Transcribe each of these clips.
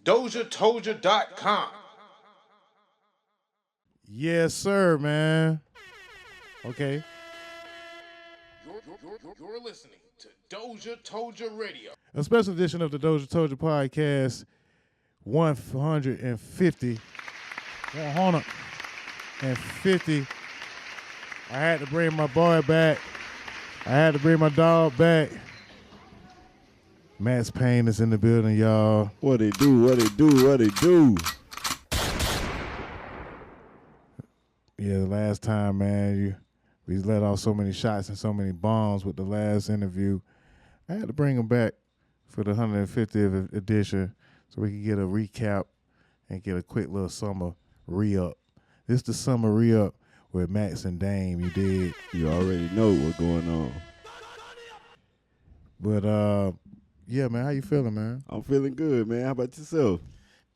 DozhaToldya.com. Yes, sir, man. Okay. You're listening to Doja Toldya Radio. A special edition of the DozhaToldya Podcast, 150. 150. I had to bring my boy back. I had to bring my dog back. Matt's Payne is in the building, y'all. What it do, what it do, what it do. Yeah, the last time, man, we let off so many shots and so many bombs with the last interview. I had to bring him back for the 150th edition so we could get a recap and get a quick little summer re-up. This the summer re-up with Max and Dame, you dig? You already know what's going on. But, yeah, man, how you feeling, man? I'm feeling good, man. How about yourself?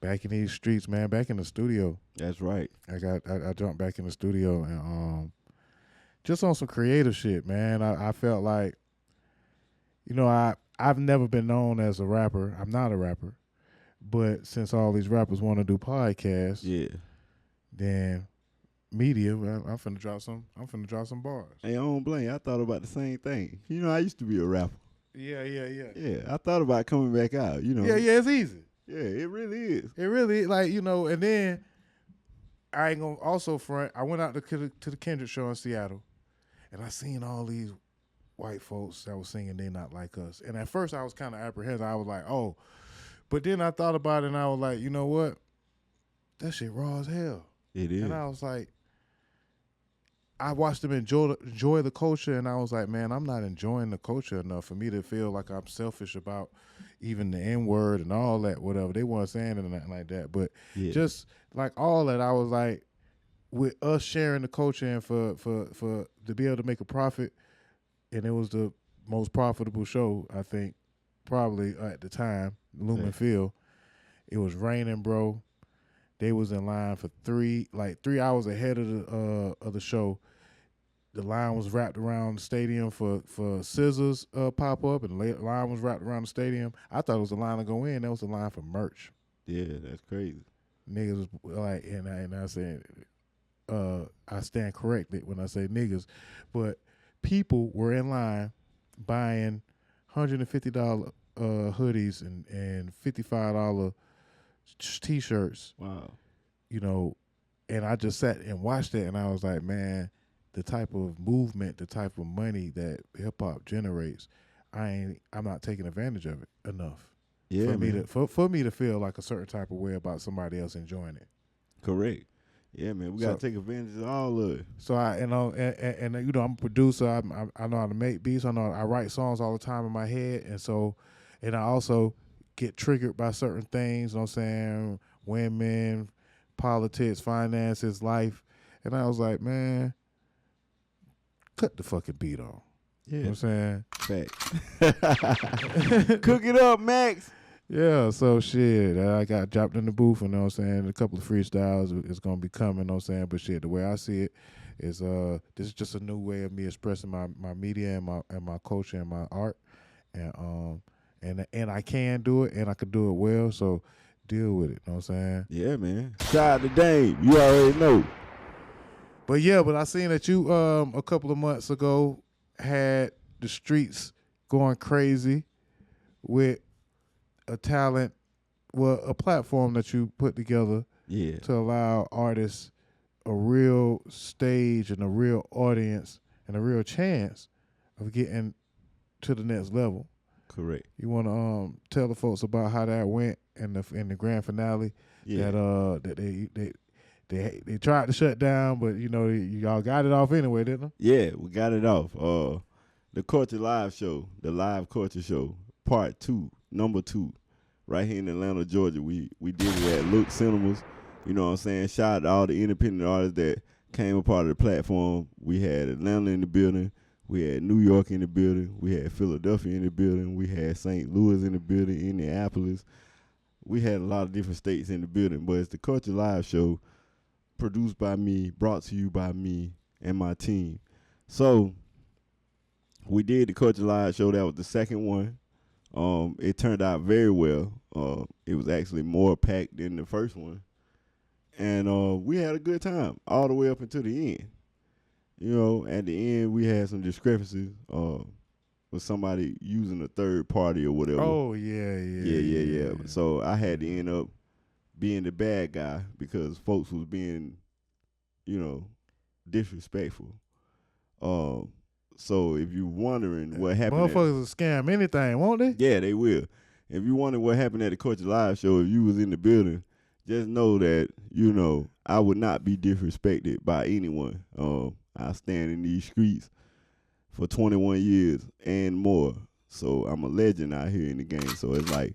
Back in these streets, man, back in the studio. That's right. I jumped back in the studio and just on some creative shit, man. I felt like, you know, I've never been known as a rapper. I'm not a rapper. But since all these rappers want to do podcasts, Yeah. then media, I'm finna drop some bars. Hey, I don't blame you. I thought about the same thing. You know, I used to be a rapper. Yeah. Yeah, I thought about coming back out, you know. Yeah, it's easy. Yeah, it really is. It really, like, you know, and then I ain't gonna also front. I went out to the Kendrick show in Seattle, and I seen all these white folks that was singing "They Not Like Us." And at first, I was kind of apprehensive. I was like, "Oh," but then I thought about it, and I was like, "You know what? That shit raw as hell." It is. And I was like, I watched them enjoy the culture, and I was like, man, I'm not enjoying the culture enough for me to feel like I'm selfish about even the N-word and all that, whatever. They weren't saying anything like that. But just like all that, I was like, with us sharing the culture and for to be able to make a profit, and it was the most profitable show, I think, probably at the time, Lumen Field. It was raining, bro. They was in line for 3 hours ahead of the show. The line was wrapped around the stadium for Scissors pop up, and the line was wrapped around the stadium. I thought it was a line to go in. That was a line for merch. Yeah, that's crazy. Niggas was like, and I said, I stand corrected when I say niggas, but people were in line buying $150 hoodies and $55 T-shirts. Wow. You know, and I just sat and watched it, and I was like, man, the type of movement, the type of money that hip hop generates, I'm not taking advantage of it enough. Yeah, for me to feel like a certain type of way about somebody else enjoying it. Correct. Yeah, man, we gotta take advantage of all of it. So I, you know, and you know, I'm a producer. I know how to make beats. I write songs all the time in my head, and I also get triggered by certain things. You know what I'm saying? Women, politics, finances, life, and I was like, man, cut the fucking beat on. Yeah. You know what I'm saying? Facts. Cook it up, Max. Yeah, so shit, I got dropped in the booth, you know what I'm saying? A couple of freestyles is going to be coming, you know what I'm saying? But shit, the way I see it is this is just a new way of me expressing my media and my culture and my art. And I can do it, and I can do it well, so deal with it, you know what I'm saying? Yeah, man. Shout out to Dame. You already know. But I seen that you a couple of months ago had the streets going crazy with a platform that you put together to allow artists a real stage and a real audience and a real chance of getting to the next level. Correct. You want to tell the folks about how that went in the grand finale? Yeah. That they tried to shut down, but you know y'all got it off anyway, didn't they? Yeah, we got it off. The Culture Live Show, the Live Culture Show, Part 2, number 2, right here in Atlanta, Georgia. We did it at Look Cinemas. You know what I'm saying? Shout out to all the independent artists that came a part of the platform. We had Atlanta in the building. We had New York in the building. We had Philadelphia in the building. We had St. Louis in the building, Indianapolis. We had a lot of different states in the building, but it's the Culture Live Show, produced by me, brought to you by me and my team. So we did the Culture Live Show. That was the second one. It turned out very well. It was actually more packed than the first one. And we had a good time all the way up until the end. You know, at the end, we had some discrepancies with somebody using a third party or whatever. Oh, yeah. So I had to end up being the bad guy because folks was being, you know, disrespectful. So if you're wondering what happened, motherfuckers will scam anything, won't they? Yeah, they will. If you wonder what happened at the Culture Live show, if you was in the building, just know that, you know, I would not be disrespected by anyone. I stand in these streets for 21 years and more. So I'm a legend out here in the game. So it's like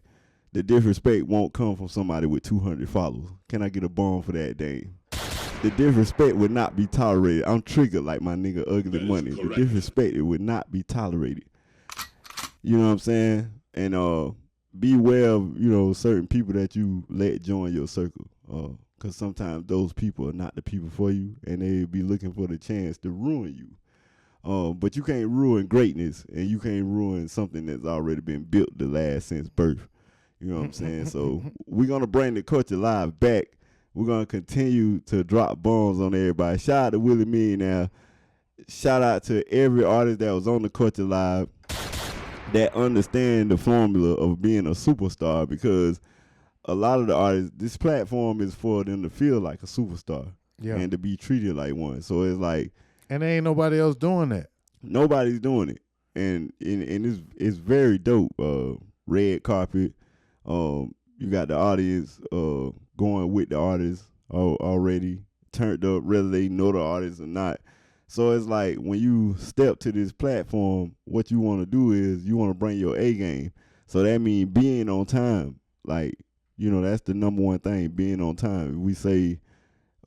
the disrespect won't come from somebody with 200 followers. Can I get a bomb for that, Dame? The disrespect would not be tolerated. I'm triggered like my nigga Ugly Money. The disrespect, it would not be tolerated. You know what I'm saying? And beware of, you know, certain people that you let join your circle. Because sometimes those people are not the people for you, and they be looking for the chance to ruin you. But you can't ruin greatness, and you can't ruin something that's already been built to last since birth. You know what I'm saying? So we're going to bring the Culture Live back. We're going to continue to drop bombs on everybody. Shout out to Willie Millionaire. Shout out to every artist that was on the Culture Live that understand the formula of being a superstar, because a lot of the artists, this platform is for them to feel like a superstar and to be treated like one. So it's like, and there ain't nobody else doing that. Nobody's doing it, and it's very dope. Red carpet. You got the audience going with the artists already turned up, whether they know the artist or not. So it's like when you step to this platform, what you want to do is you want to bring your A game. So that means being on time. Like, you know, that's the number one thing, being on time. We say,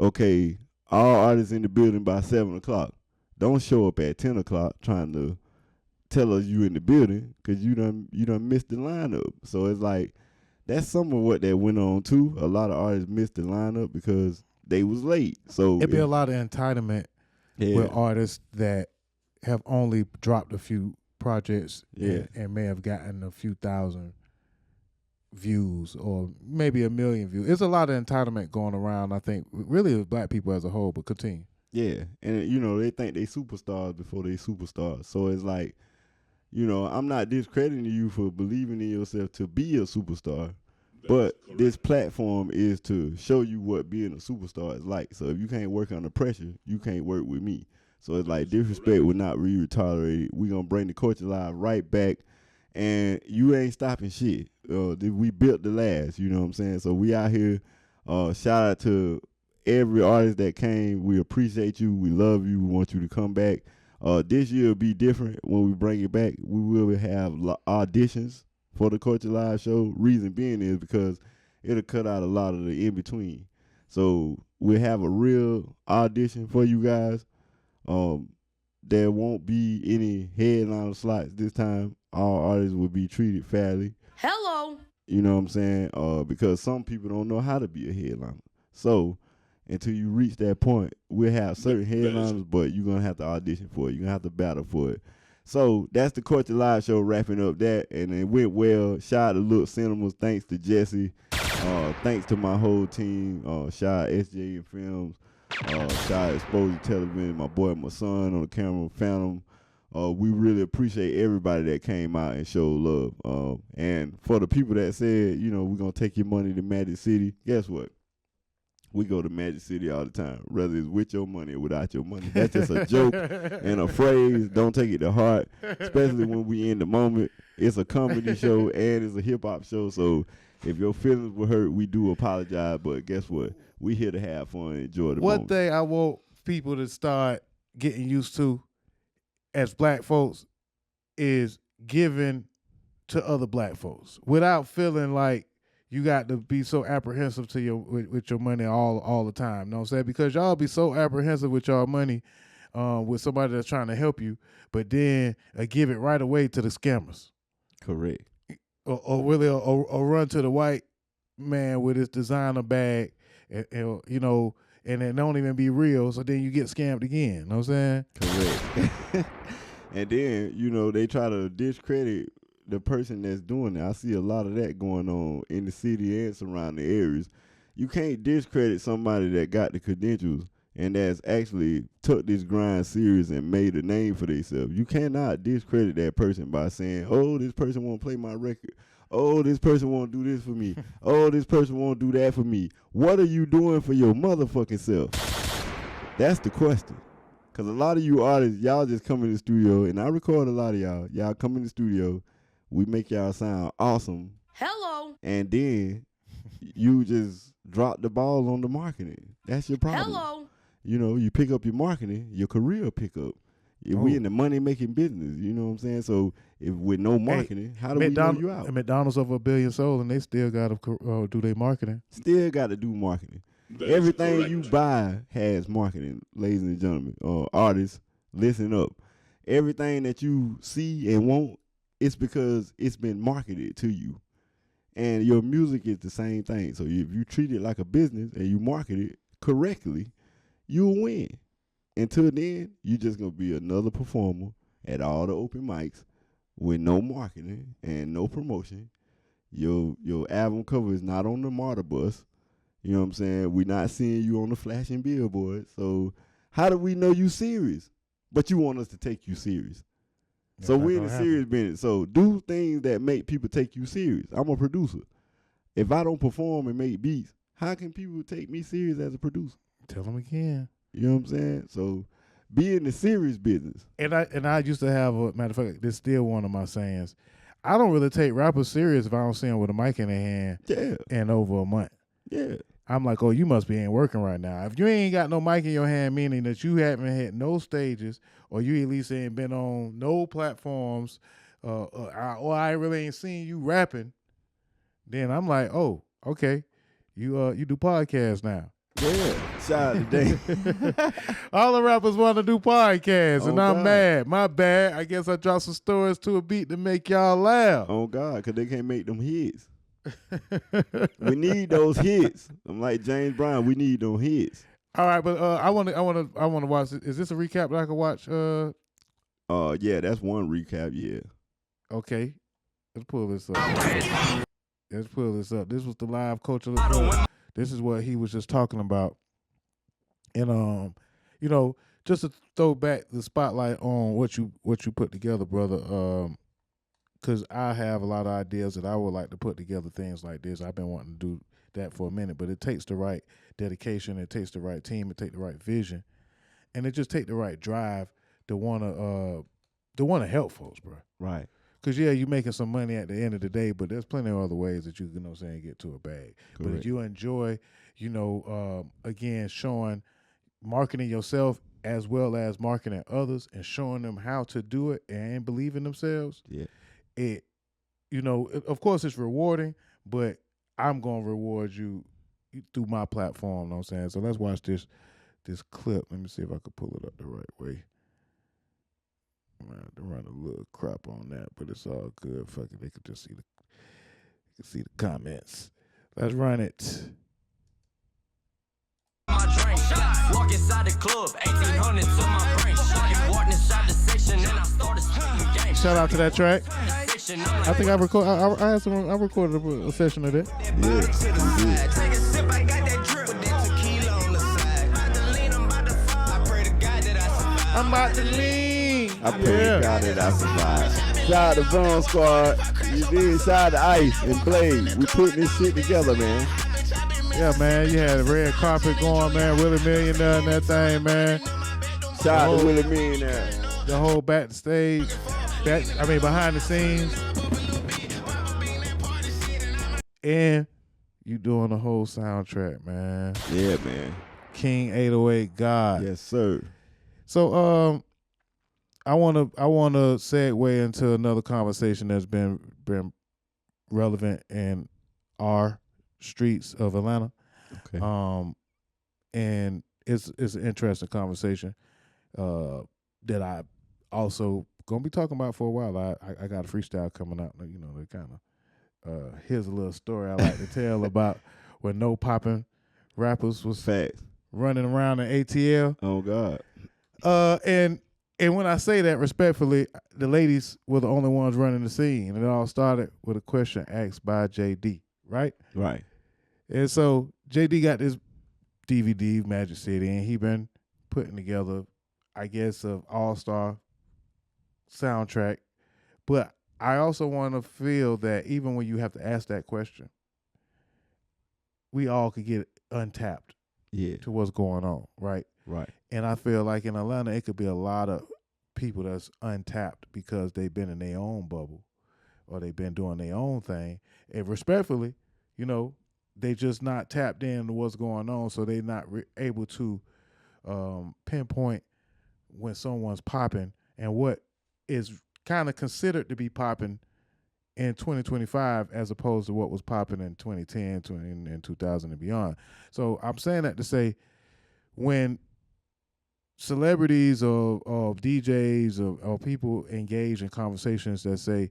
okay, all artists in the building by 7 o'clock. Don't show up at 10 o'clock trying to tell us you in the building, because you done missed the lineup. So it's like, that's some of what that went on too. A lot of artists missed the lineup because they was late. So it'd be a lot of entitlement with artists that have only dropped a few projects and may have gotten a few thousand views or maybe 1 million views. There's a lot of entitlement going around, I think, really with black people as a whole, but continue. Yeah, and you know, they think they superstars before they superstars. So it's like, you know, I'm not discrediting you for believing in yourself to be a superstar, but this platform is to show you what being a superstar is like. So if you can't work under pressure, you can't work with me. So it's like disrespect would not be tolerated. We're going to bring the Culture Live right back, and you ain't stopping shit. We built the last, you know what I'm saying? So we out here. Shout out to every artist that came. We appreciate you. We love you. We want you to come back. This year will be different when we bring it back. We will have auditions for the Culture Live show. Reason being is because it'll cut out a lot of the in-between. So we'll have a real audition for you guys. There won't be any headliner slots this time. All artists will be treated fairly. Hello. You know what I'm saying? Because some people don't know how to be a headliner. So until you reach that point, we'll have certain headliners, but you're going to have to audition for it. You're going to have to battle for it. So that's the Culture Live show, wrapping up that. And it went well. Shout out to Look Cinemas. Thanks to Jesse. Thanks to my whole team. Shout out SJ and Films. Shout out Exposure Television. My boy, my son on the camera, Phantom. We really appreciate everybody that came out and showed love. And for the people that said, you know, we're going to take your money to Magic City, guess what? We go to Magic City all the time, whether it's with your money or without your money. That's just a joke and a phrase. Don't take it to heart, especially when we in the moment. It's a comedy show and it's a hip-hop show, so if your feelings were hurt, we do apologize, but guess what? We here to have fun and enjoy the moment. One thing I want people to start getting used to as black folks is giving to other black folks without feeling like you got to be so apprehensive to with your money all the time. You know what I'm saying? Because y'all be so apprehensive with y'all money with somebody that's trying to help you, but then give it right away to the scammers. Correct. Or really, or run to the white man with his designer bag, and you know, and it don't even be real. So then you get scammed again. You know what I'm saying? Correct. And then, you know, they try to discredit the person that's doing it. I see a lot of that going on in the city and surrounding areas. You can't discredit somebody that got the credentials and that's actually took this grind serious and made a name for themselves. You cannot discredit that person by saying, oh, this person won't play my record. Oh, this person won't do this for me. Oh, this person won't do that for me. What are you doing for your motherfucking self? That's the question. Because a lot of you artists, y'all just come in the studio, and I record a lot of y'all. Y'all come in the studio, we make y'all sound awesome. Hello. And then you just drop the ball on the marketing. That's your problem. Hello. You know, you pick up your marketing, your career pick up. We in the money-making business, you know what I'm saying? So if with no marketing, how do we know you out? McDonald's over 1 billion sold, and they still got to do their marketing. Still got to do marketing. Everything you buy has marketing, ladies and gentlemen. Artists, listen up. Everything that you see and want, it's because it's been marketed to you. And your music is the same thing. So if you treat it like a business and you market it correctly, you'll win. Until then, you just going to be another performer at all the open mics with no marketing and no promotion. Your album cover is not on the MARTA bus. You know what I'm saying? We're not seeing you on the flashing billboard. So how do we know you serious? But you want us to take you serious. So we're in the serious business. So do things that make people take you serious. I'm a producer. If I don't perform and make beats, how can people take me serious as a producer? Tell them again. You know what I'm saying? So be in the serious business. And I used to have a matter of fact, this is still one of my sayings. I don't really take rappers serious if I don't see them with a mic in their hand in over a month. Yeah. I'm like, oh, you must be ain't working right now. If you ain't got no mic in your hand, meaning that you haven't hit no stages, or you at least ain't been on no platforms, or I really ain't seen you rapping, then I'm like, oh, okay, you do podcasts now. Yeah, shout out to Dave. All the rappers want to do podcasts, and I'm God. mad. My bad. I guess I dropped some stories to a beat to make y'all laugh. Oh God, because they can't make them hits. We need those hits. I'm like James Brown. We need those hits. All right, but I want to watch. Is this a recap that I can watch? Yeah, that's one recap. Yeah. Okay, let's pull this up. Let's pull this up. This was the live culture report. This is what he was just talking about, and you know, just to throw back the spotlight on what you put together, brother. Because I have a lot of ideas that I would like to put together things like this. I've been wanting to do that for a minute, but it takes the right dedication, it takes the right team, it takes the right vision, and it just takes the right drive to wanna help folks, bro. Right. Because yeah, you're making some money at the end of the day, but there's plenty of other ways that you know what I'm saying, get to a bag. Correct. But if you enjoy, again, showing marketing yourself as well as marketing others and showing them how to do it and believe in themselves. Yeah. It, of course it's rewarding, but I'm going to reward you through my platform, you know what I'm saying? So let's watch this clip. Let me see if I can pull it up the right way. I'm going to have to run a little crop on that, but it's all good. Fuck it, they could just see the comments. Let's run it. Walk inside the club, 1800 to my brain. Walked inside the section and I started spitting game. Shout out to that track. I think I recorded a session of that. Yeah. Take a sip, I got that drip with that tequila on the side. About to lean, I'm about to fall. I pray to God that I survive. I'm about to lean. I pray to God that I survive. Shout out to Bron Squad. You did shout out to Ice and Blade. We putting this shit together, man. Yeah, man, you had a red carpet going, man. Willie Millionaire and that thing, man. Shout out to Willie Millionaire. The whole backstage, behind the scenes. And you doing the whole soundtrack, man. Yeah, man. King 808 God. Yes, sir. So I wanna segue into another conversation that's been relevant in our streets of Atlanta. Okay. And it's an interesting conversation that I also gonna be talking about for a while. I got a freestyle coming out, you know, that kind of here's a little story I like to tell about when no popping rappers was Facts. running around in ATL. Oh God. And And when I say that respectfully, the ladies were the only ones running the scene. And it all started with a question asked by JD, right? Right. And so JD got this DVD, Magic City, and he been putting together, I guess, an all-star soundtrack. But I also want to feel that even when you have to ask that question, we all could get untapped to what's going on, right? Right. And I feel like in Atlanta, it could be a lot of people that's untapped because they've been in their own bubble or they've been doing their own thing. And respectfully, you know, they just not tapped into what's going on, so they're not able to pinpoint when someone's popping and what is kind of considered to be popping in 2025 as opposed to what was popping in 2010, and 2000 and beyond. So I'm saying that to say when celebrities or DJs or people engage in conversations that say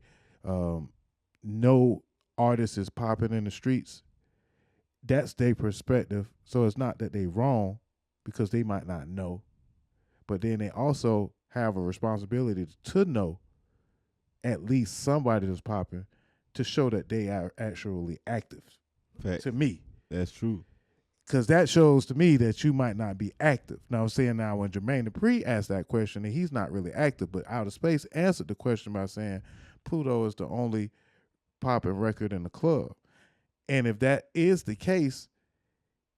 no artist is popping in the streets, that's their perspective. So it's not that they wrong because they might not know, but then they also have a responsibility to know at least somebody that's popping to show that they are actually active. Fact. To me. That's true. Because that shows to me that you might not be active. Now, I'm saying now when Jermaine Dupri asked that question, and he's not really active, but Outer Space answered the question by saying Pluto is the only popping record in the club. And if that is the case,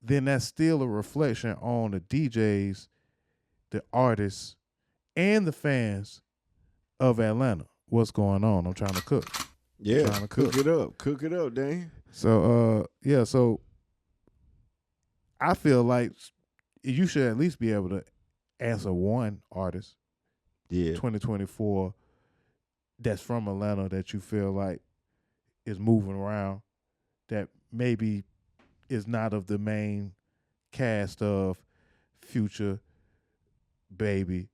then that's still a reflection on the DJs, the artists, and the fans of Atlanta. What's going on? I'm trying to cook. Yeah, trying to cook it up. Cook it up, Dane. So, so I feel like you should at least be able to answer one artist, 2024, that's from Atlanta that you feel like is moving around, that maybe is not of the main cast of Future, Baby,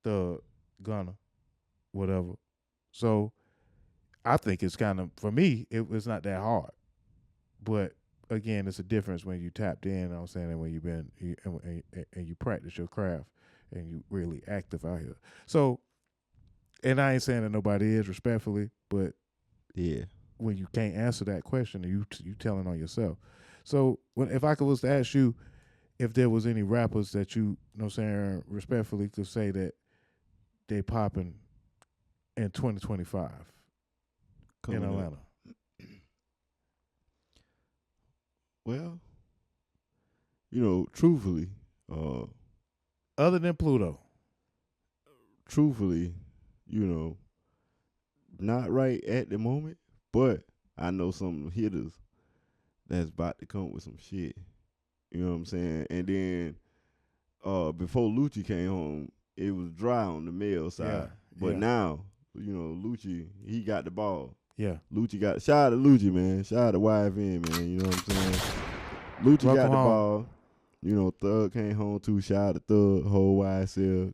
Thug, Gunna, whatever. So I think it's kind of, for me, it's not that hard. But again, it's a difference when you tapped in, you know what I'm saying, and when you've been, and you practice your craft and you really active out here. So, and I ain't saying that nobody is, respectfully, but when you can't answer that question, you telling on yourself. So if I was to ask you if there was any rappers that you know what I'm saying, respectfully could say that they popping in 2025 in Atlanta. Well, you know, truthfully, other than Pluto, truthfully, you know, not right at the moment, but I know some hitters that's about to come with some shit. You know what I'm saying? And then before Lucci came home, it was dry on the male side. But now, you know, Lucci, he got the ball. Yeah. Lucci got, shout out to Lucci, man. Shout out to YFN, man. You know what I'm saying? Lucci got the ball. You know, Thug came home too. Shout out to Thug, whole YSL,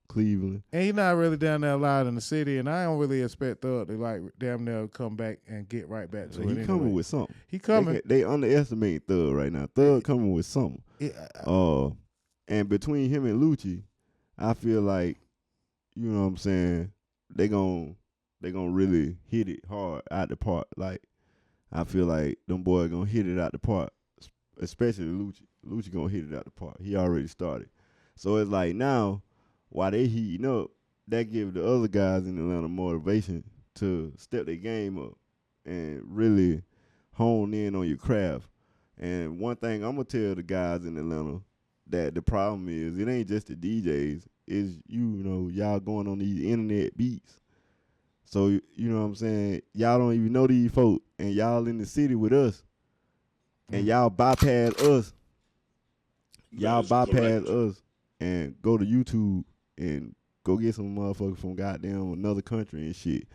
Cleveland. And he's not really down there a lot in the city, and I don't really expect Thug to like damn near come back and get right back to it. He coming with something. He coming. They underestimate Thug right now. Thug coming with something. And between him and Lucci, I feel like, you know what I'm saying, they gonna really hit it hard out the park. Like, I feel like them boys gonna hit it out the park, especially Lucci. Lucci gonna hit it out the park. He already started. So it's like now, while they heating up, that give the other guys in Atlanta motivation to step their game up and really hone in on your craft. And one thing I'm gonna tell the guys in Atlanta, that the problem is, it ain't just the DJs, is you know, y'all going on these internet beats. So, you know what I'm saying, y'all don't even know these folks, and y'all in the city with us, and y'all bypass us. Y'all bypass us and go to YouTube and go get some motherfuckers from goddamn another country and shit.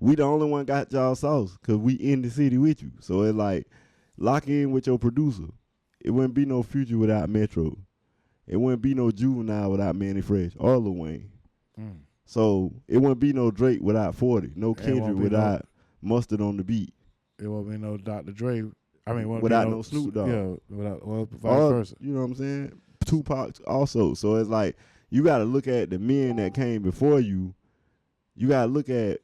We the only one got y'all sauce because we in the city with you. So it's like, lock in with your producer. It wouldn't be no Future without Metro. It wouldn't be no Juvenile without Manny Fresh or Lil Wayne. So it wouldn't be no Drake without 40. No Kendrick without Mustard on the beat. It won't be no Dr. Dre. I mean, without no Snoop Dogg. Yeah, vice versa. You know what I'm saying? Tupac also. So it's like, you got to look at the men that came before you. You got to look at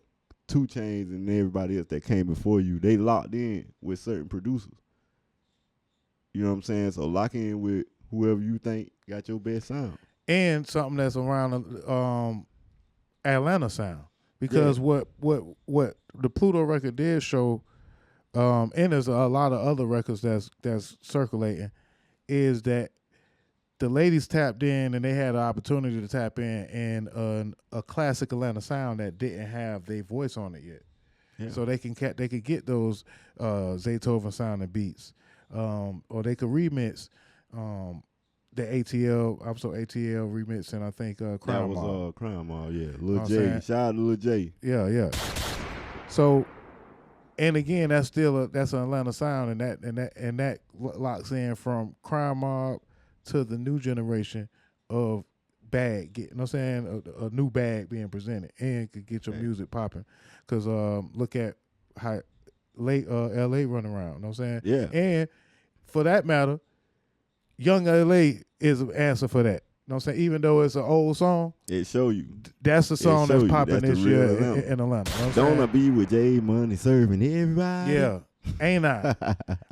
2 Chainz and everybody else that came before you. They locked in with certain producers. You know what I'm saying? So lock in with whoever you think got your best sound. And something that's around Atlanta sound. Because what the Pluto record did show, and there's a lot of other records that's circulating, is that the ladies tapped in and they had an opportunity to tap in a classic Atlanta sound that didn't have their voice on it yet. Yeah. So they could get those Zaytoven sounding beats, or they could remix the ATL remix, and I think Crime Mob. That was Crime Mob, yeah. Lil J. Shout out to Lil J. Yeah. So, and again, that's an Atlanta sound, and that locks in from Crime Mob to the new generation of bag. You know what I'm saying? A new bag being presented and could get your music popping. Because look at how late L.A. run around. You know what I'm saying? Yeah. And for that matter, Young L.A. is an answer for that. You know what I'm saying? Even though it's an old song, it show you. That's the song that's popping this year in Atlanta. You know Don't I be with J Money serving everybody? Yeah. Ain't I?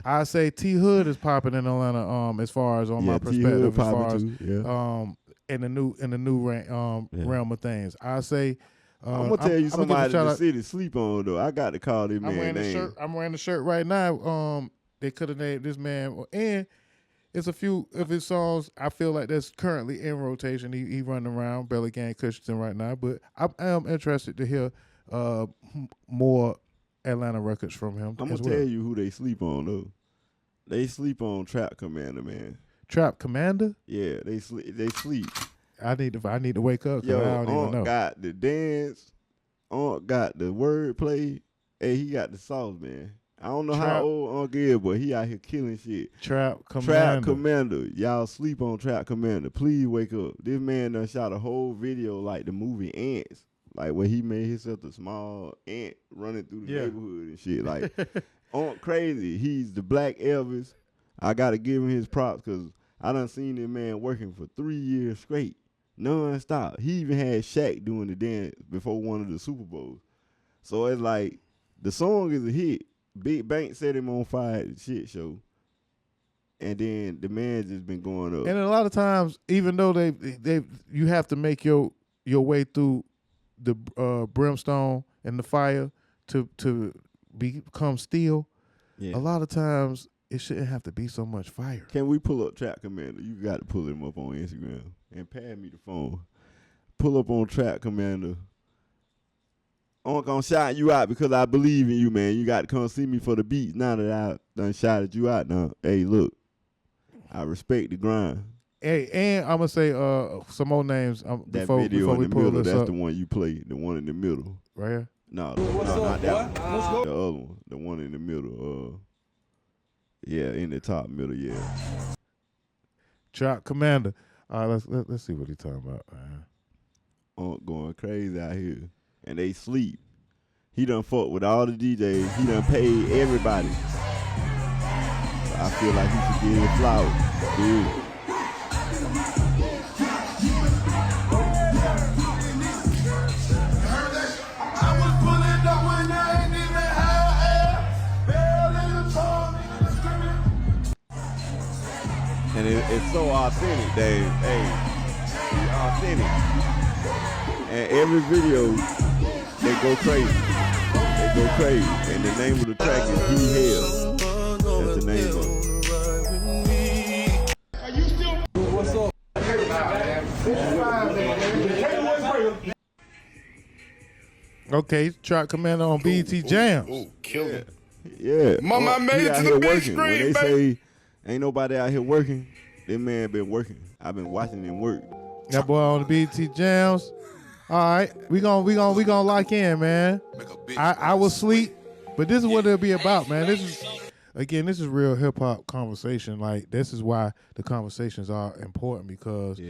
I say T Hood is popping in Atlanta. As far as on my perspective, as far as in the new realm of things, I say. I'm gonna tell you somebody in the city sleep on though. I got to call this man name. I'm wearing the shirt right now. They could have named this man, and it's a few of his songs I feel like that's currently in rotation. He running around Belly Gang Cushion right now, but I am interested to hear more Atlanta records from him. I'm gonna tell you who they sleep on though. They sleep on Trap Commander, man. Trap Commander? Yeah, they sleep. I need to wake up because I don't even know. Got the dance, got the wordplay, and he got the sauce, man. I don't know how old Unc is, but he out here killing shit. Trap Commander. Y'all sleep on Trap Commander. Please wake up. This man done shot a whole video like the movie Ants. Like where he made himself a small ant running through the neighborhood and shit. Like, crazy. He's the Black Elvis. I got to give him his props because I done seen this man working for 3 years straight, non-stop. He even had Shaq doing the dance before one of the Super Bowls. So it's like, the song is a hit. Big Bank set him on fire at the shit show. And then the man just been going up. And a lot of times, even though you have to make your way through the brimstone and the fire to become steel, a lot of times it shouldn't have to be so much fire. Can we pull up Trap Commander? You got to pull him up on Instagram and pass me the phone. Pull up on Trap Commander. I'm gonna shout you out because I believe in you, man. You got to come see me for the beats now that I done shouted you out. Now, hey, look, I respect the grind. Hey, and I'm gonna say some more names before we pull this up. That's the one you play, the one in the middle. Right here? No, not that one. The other one, the one in the middle. In the top middle, yeah. Trap Commander. All right, let's see what he's talking about, man. Going crazy out here, and they sleep. He done fuck with all the DJs. He done paid everybody. So I feel like he should give it flowers. Dude. And it's so authentic, Dave. Hey, it's authentic. And every video, they go crazy. They go crazy. And the name of the track is He Hell. That's the name of it. What's up? Okay, Trap Commander on BET Jams. Ooh, kill it. Yeah. Mama, I made it to the big screen, When they baby. say ain't nobody out here working, this man been working. I've been watching him work. That boy on the BET Jams. All right, we gonna lock in, man. I will sleep, but this is what it'll be about, man. This is real hip hop conversation. Like, this is why the conversations are important, because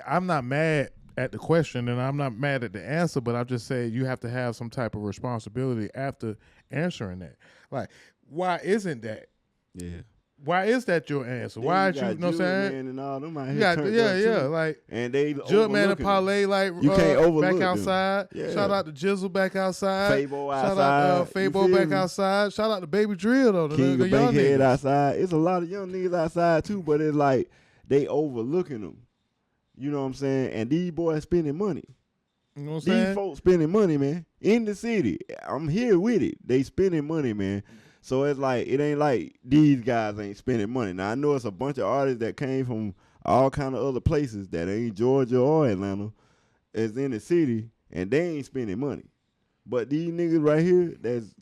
I'm not mad at the question and I'm not mad at the answer, but I just say you have to have some type of responsibility after answering that. Like, why isn't that? Yeah. Why is that your answer? Then Why you you got know what I'm Jug saying? Man and all them out here You got, turned yeah, up yeah, too. like And they Jug Man and overlooking them. Parlay, like You can't overlook back them. outside. Yeah. Shout out to Jizzle back outside. Fabo Shout out outside. You Fabo feel back me? outside. Shout out to Baby Drill though. King the of young Bankhead niggas. outside. It's a lot of young niggas outside too, but it's like they overlooking them. You know what I'm saying? And these boys spending money. You know what I'm These saying? folks spending money, man. In the city. I'm here with it. They spending money, man. So it's like, it ain't like these guys ain't spending money. Now, I know it's a bunch of artists that came from all kind of other places that ain't Georgia or Atlanta, is in the city, and they ain't spending money. But these niggas right here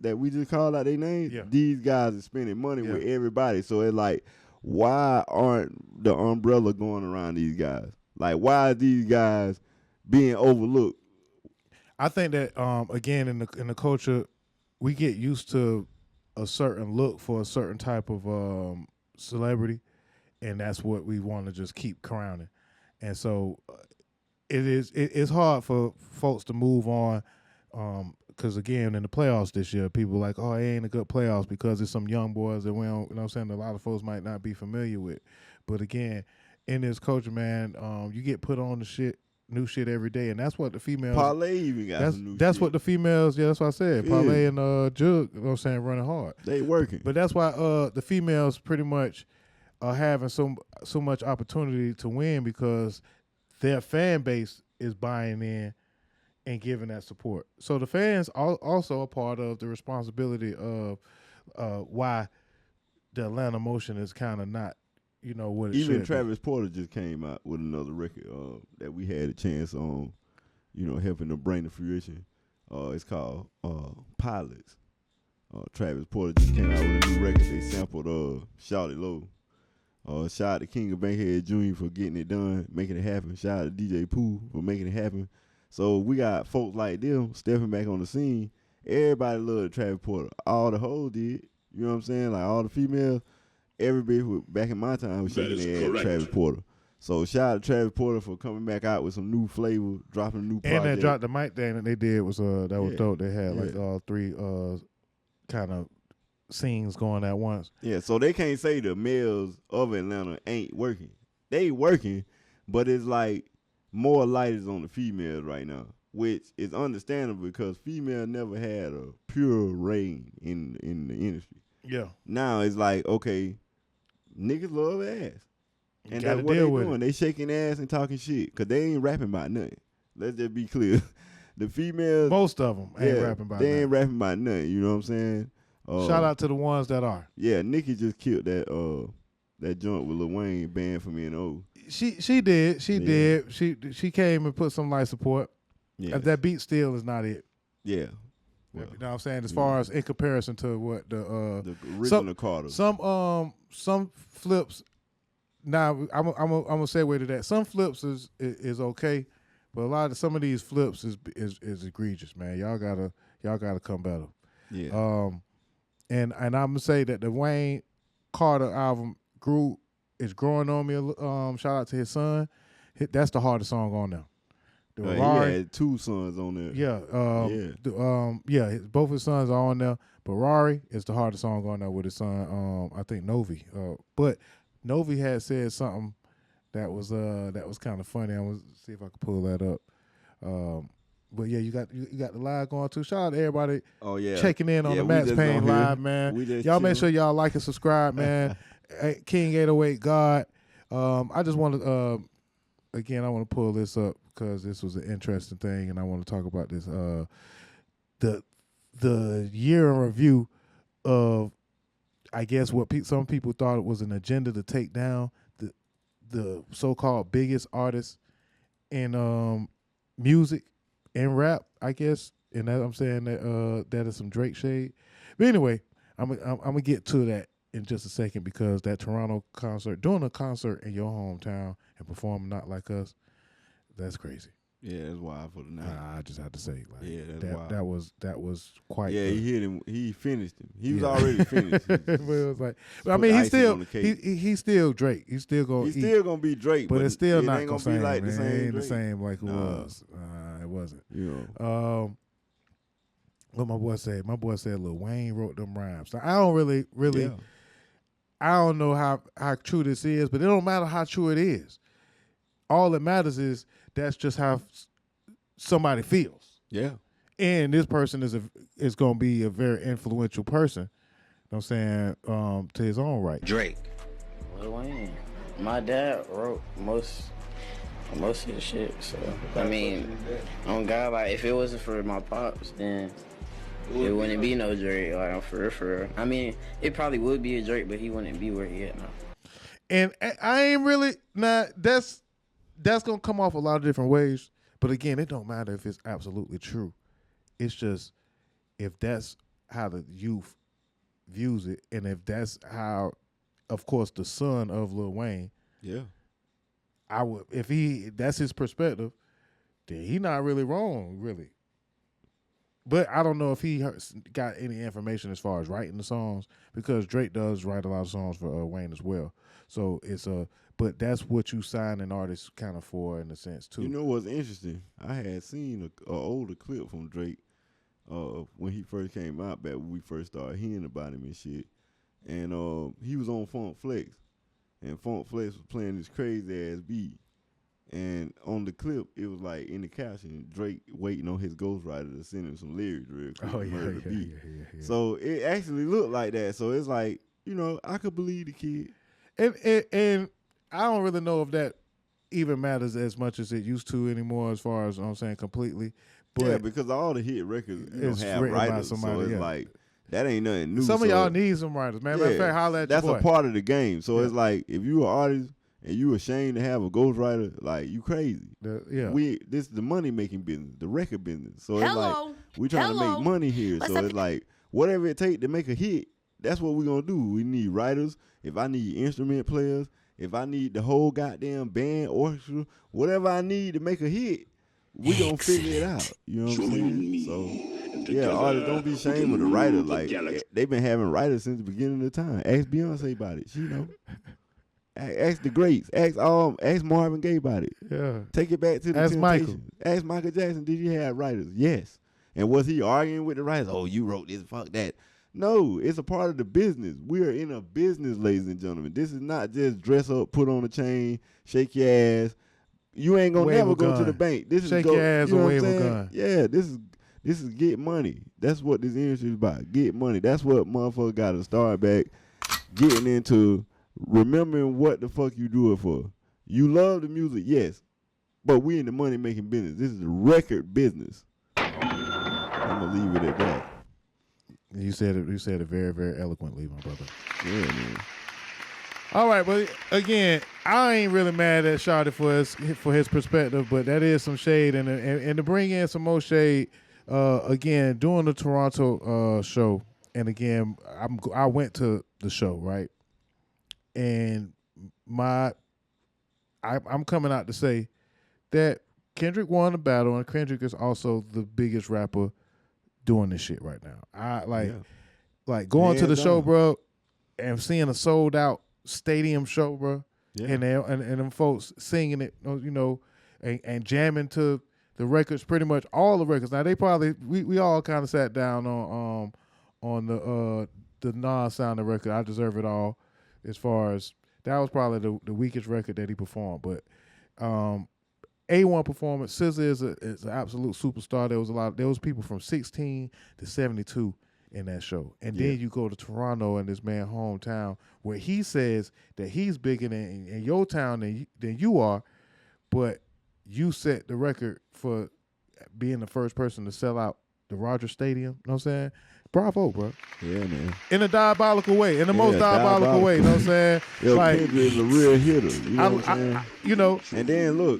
that we just called out their names, these guys are spending money with everybody. So it's like, why aren't the umbrella going around these guys? Like, why are these guys being overlooked? I think that again in the culture, we get used to a certain look for a certain type of celebrity, and that's what we want to just keep crowning. And so it's hard for folks to move on because again in the playoffs this year, people are like, oh, it ain't a good playoffs because it's some young boys that we don't, you know what I'm saying, a lot of folks might not be familiar with. But again, in this culture, man, you get put on the shit. New shit every day, and that's what the females. Parlay even got some new that's shit. what the females. Yeah, that's what I said. Parlay and Jug. You know what I'm saying, running hard. They working, but that's why the females pretty much are having so much opportunity to win because their fan base is buying in and giving that support. So the fans also are part of the responsibility of why the Atlanta motion is kind of not. You know what? Even Travis Porter just came out with another record that we had a chance on, you know, helping them bring to fruition. It's called Pilots. Travis Porter just came out with a new record. They sampled Shout It Low. Shout out to King of Bankhead Jr. for getting it done, making it happen. Shout out to DJ Pooh for making it happen. So we got folks like them stepping back on the scene. Everybody loved Travis Porter. All the hoes did. You know what I'm saying? Like all the females. Everybody who back in my time was shaking their ass at Travis Porter. So shout out to Travis Porter for coming back out with some new flavor, dropping a new project. And that dropped the mic thing that they did was that was dope. They had like three kind of scenes going at once. Yeah, so they can't say the males of Atlanta ain't working. They working, but it's like more light is on the females right now, which is understandable because female never had a pure reign in the industry. Yeah. Now it's like, okay, niggas love ass. And that's what they doing. They shaking ass and talking shit because they ain't rapping about nothing. Let's just be clear. The females. Most of them ain't rapping about nothing. They ain't rapping about nothing. You know what I'm saying? Shout out to the ones that are. Yeah, Nicki just killed that joint with Lil Wayne, Banned From N.O. She did. She did. She came and put some light support. Yeah. That beat still is not it. Yeah. Well, you know what I'm saying? As far as in comparison to what the original Carter. Some flips. Now I'm gonna segue to that. Some flips is okay, but some of these flips is egregious, man. Y'all gotta come better. Yeah. And I'm gonna say that the Wayne Carter album is growing on me. Shout out to his son. That's the hardest song on there. He had two sons on there. Yeah. Both his sons are on there. But Rari is the hardest song on there with his son. I think Novi. But Novi had said something that was kind of funny. I'm gonna see if I can pull that up. But yeah, you got the live going too. Shout out to everybody. Checking in on the Max Payne live, man. Y'all make sure y'all like and subscribe, man. King 808 God. I just want to again, I want to pull this up because this was an interesting thing, and I want to talk about this. The year in review of, I guess, what some people thought it was an agenda to take down the so-called biggest artists in music and rap, I guess, and that I'm saying that is some Drake shade. But anyway, I'm gonna get to that in just a second because that Toronto concert, doing a concert in your hometown and performing Not Like Us, that's crazy. Yeah, that's wild for the night. I just have to say, like, yeah, that's wild. That was quite. Yeah, he hit him. He finished him. He was already finished. But it was like, I mean, he's still Drake. He's still gonna be Drake, but it's still not gonna be like the same. It ain't the same like it was. It wasn't. You know. What my boy said. My boy said Lil Wayne wrote them rhymes. So I don't really. Yeah. I don't know how true this is, but it don't matter how true it is. All that matters is that's just how somebody feels. Yeah. And this person is going to be a very influential person. You know what I'm saying? To his own right. Drake. Lil Wayne. My dad wrote most of the shit. So I mean, on God, like if it wasn't for my pops, then it wouldn't be no Drake. Like for real. I mean, it probably would be a Drake, but he wouldn't be where he at now. And I ain't really that's gonna come off a lot of different ways. But again, it don't matter if it's absolutely true. It's just if that's how the youth views it, and if that's how, of course, the son of Lil Wayne. Yeah. I would, if that's his perspective, then he not really wrong, really. But I don't know if he got any information as far as writing the songs, because Drake does write a lot of songs for Wayne as well. So it's but that's what you sign an artist kind of for in a sense too. You know what's interesting? I had seen an older clip from Drake when he first came out, back when we first started hearing about him and shit. And he was on Funk Flex, and Funk Flex was playing this crazy ass beat. And on the clip, it was like in the caption, Drake waiting on his ghostwriter to send him some lyrics real quick. Oh yeah. So it actually looked like that. So it's like, you know, I could believe the kid. And I don't really know if that even matters as much as it used to anymore, as far as I'm saying completely. But yeah, because all the hit records have writers, so it's like that ain't nothing new. Some of y'all need some writers, man. Matter of fact, holla at your boy. That's a part of the game. So it's like if you an artist and you ashamed to have a ghostwriter, like you crazy. This is the money making business, the record business. So it's like we trying to make money here. So it's like whatever it take to make a hit, that's what we're gonna do. We need writers. If I need instrument players, if I need the whole goddamn band, orchestra, whatever I need to make a hit, we gonna figure it out. You know what I'm saying? So yeah, artists, don't be ashamed of the writer. Like they've been having writers since the beginning of the time. Ask Beyonce about it. She know. Ask the greats. Ask Marvin Gaye about it. Yeah. Take it back to the Ask Michael. Ask Michael Jackson. Did you have writers? Yes. And was he arguing with the writers? Oh, you wrote this. Fuck that. No, it's a part of the business. We are in a business, ladies and gentlemen. This is not just dress up, put on a chain, shake your ass. You ain't gonna never go to the bank. This shake is your ass you know or wave a gun. Yeah, this is get money. That's what this industry is about. Get money. That's what motherfucker got to start back getting into. Remembering what the fuck you do it for. You love the music, yes, but we in the money making business. This is the record business. I'm gonna leave it at that. You said it very, very eloquently, my brother. Yeah, man. All right, but again, I ain't really mad at Shawty for his perspective, but that is some shade, and to bring in some more shade. Again, during the Toronto show, and again, I went to the show, right? And I'm coming out to say that Kendrick won the battle, and Kendrick is also the biggest rapper doing this shit right now. I like going to the show, bro, and seeing a sold out stadium show, bro, and them folks singing it, you know, and jamming to the records, pretty much all the records. Now they probably we all kind of sat down on the non-sounding record, I Deserve It All. As far as that was probably the weakest record that he performed, but A1 performance. SZA is an absolute superstar. There was people from 16 to 72 in that show, and then you go to Toronto and this man's hometown where he says that he's bigger in your town than you are, but you set the record for being the first person to sell out the Rogers Stadium. You know what I'm saying? Bravo, bro. Yeah, man. In a diabolical way. In the most diabolical way. You know what I'm saying? Yo, like, Kendrick is a real hitter. You know what I'm saying? You know. And then, look,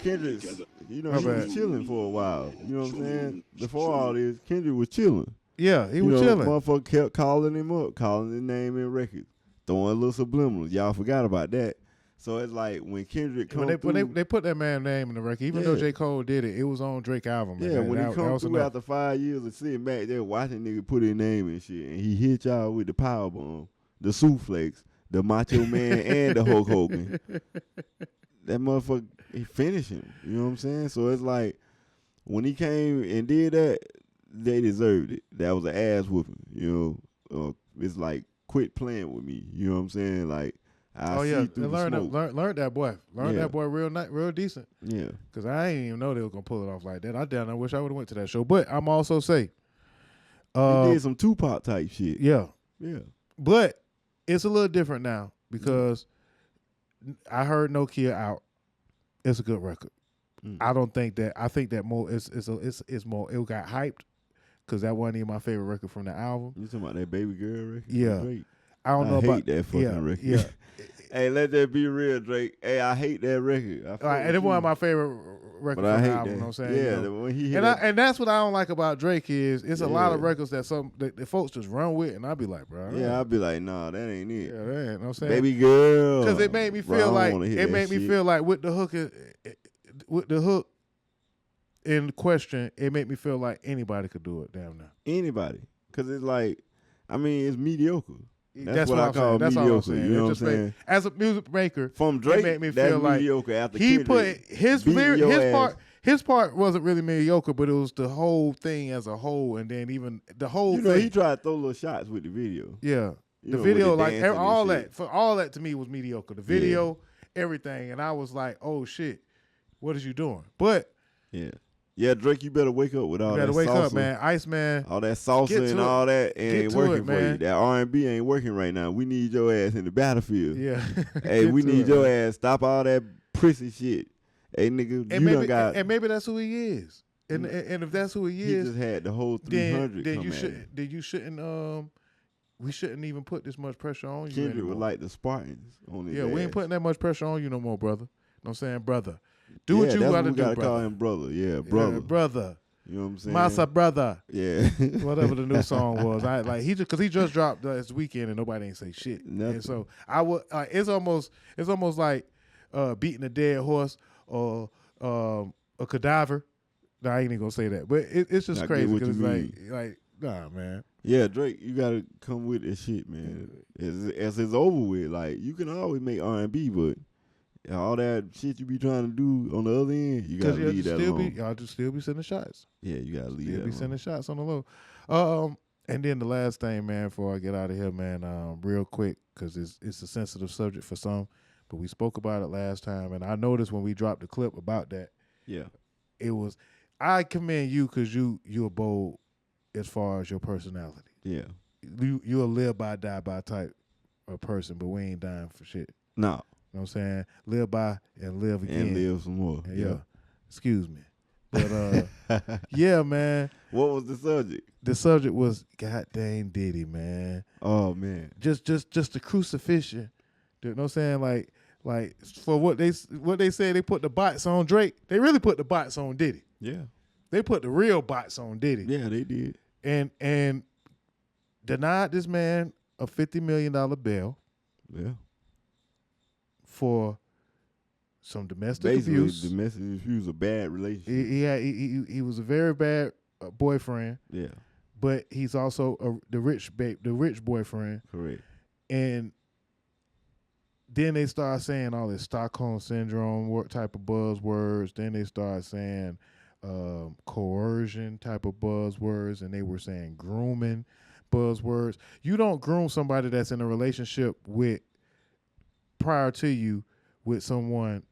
Kendrick, you know, he was chilling for a while. You know what I'm saying? Before all this, Kendrick was chilling. Yeah, he was chilling. Motherfucker kept calling him up, calling his name in records, throwing little subliminals. Y'all forgot about that. So it's like when Kendrick come when they put that man's name in the record, even though J. Cole did it, it was on Drake's album. Yeah, man. when he come through after 5 years of sitting back there watching nigga put his name and shit, and he hit y'all with the power bomb, the Suplex, the Macho Man, and the Hulk Hogan. That motherfucker, he finished him. You know what I'm saying? So it's like when he came and did that, they deserved it. That was an ass whooping. You know, it's like quit playing with me. You know what I'm saying? Like, I see and through the smoke. learned that boy. Learned that boy real decent. Yeah. Because I didn't even know they were going to pull it off like that. I wish I would have went to that show. But I'm also say. He did some Tupac type shit. Yeah. Yeah. But it's a little different now because I heard No Kid out. It's a good record. I don't think that. I think that more. It's more. It got hyped because that wasn't even my favorite record from the album. You talking about that Baby Girl record? Yeah. Drake? I don't know I about hate that fucking record. Yeah. Hey, let that be real, Drake. Hey, I hate that record. And it's one of my favorite records from the album. You know what I'm saying? Yeah, when he hit and that's what I don't like about Drake is it's a lot of records that the folks just run with, and I'll be like, bro. Yeah, I'll be like, nah, that ain't it. Yeah, that ain't. You know what I'm saying? Baby Girl. Because it made me feel with the hook in question, it made me feel like anybody could do it. Damn now. Anybody, because it's like, I mean, it's mediocre. That's what I call mediocre. That's all I'm saying. You know what I'm saying? As a music maker, from Drake, it made me feel like mediocre. After he Kendrick put his part wasn't really mediocre, but it was the whole thing as a whole, and then even the whole thing. He tried to throw little shots with the video. Yeah, the know, video, the like all that to me was mediocre. The video, everything, and I was like, oh shit, what is you doing? But yeah, Drake, you better wake up with all that. You better wake salsa, up, man. Iceman, all that salsa and all that ain't working for you. That R&B ain't working right now. We need your ass in the battlefield. Yeah. Hey, we need your ass. Stop all that prissy shit. Hey, nigga, and maybe that's who he is. And if that's who he is, he just had the whole 300. Then you shouldn't. We shouldn't even put this much pressure on you. Kendrick was like the Spartans on his ass. We ain't putting that much pressure on you no more, brother. You know what I'm saying, brother? Do what you gotta do, brother. Call him brother. Yeah, brother. Yeah, brother. You know what I'm saying? Massa brother. Yeah. Whatever the new song was. Because he just dropped this weekend and nobody ain't say shit. Nothing. And so I would. It's almost like beating a dead horse or a cadaver. No, I ain't even gonna say that, but it's just crazy because it's like nah, man. Yeah, Drake, you gotta come with that shit, man. As it's over with, like you can always make R&B, but all that shit you be trying to do on the other end, you gotta leave that alone. Y'all just still be sending shots. Yeah, you gotta leave that alone. Be sending shots on the low. And then the last thing, man, before I get out of here, man, real quick, because it's a sensitive subject for some, but we spoke about it last time, and I noticed when we dropped the clip about that. Yeah, it was. I commend you because you're bold as far as your personality. Yeah, you're a live by die by type of person, but we ain't dying for shit. No. You know what I'm saying? Live by and live again. And live some more. Yeah. Excuse me. But yeah, man. What was the subject? The subject was goddamn Diddy, man. Oh man. Just the crucifixion. You know what I'm saying? Like for what they say they put the bots on Drake. They really put the bots on Diddy. Yeah. They put the real bots on Diddy. Yeah, they did. And denied this man a $50 million bail. Yeah. For some domestic abuse. Domestic abuse, a bad relationship. He was a very bad boyfriend. Yeah. But he's also the rich boyfriend. Correct. And then they start saying all this Stockholm syndrome type of buzzwords. Then they start saying coercion type of buzzwords, and they were saying grooming buzzwords. You don't groom somebody that's in a relationship with prior to you with someone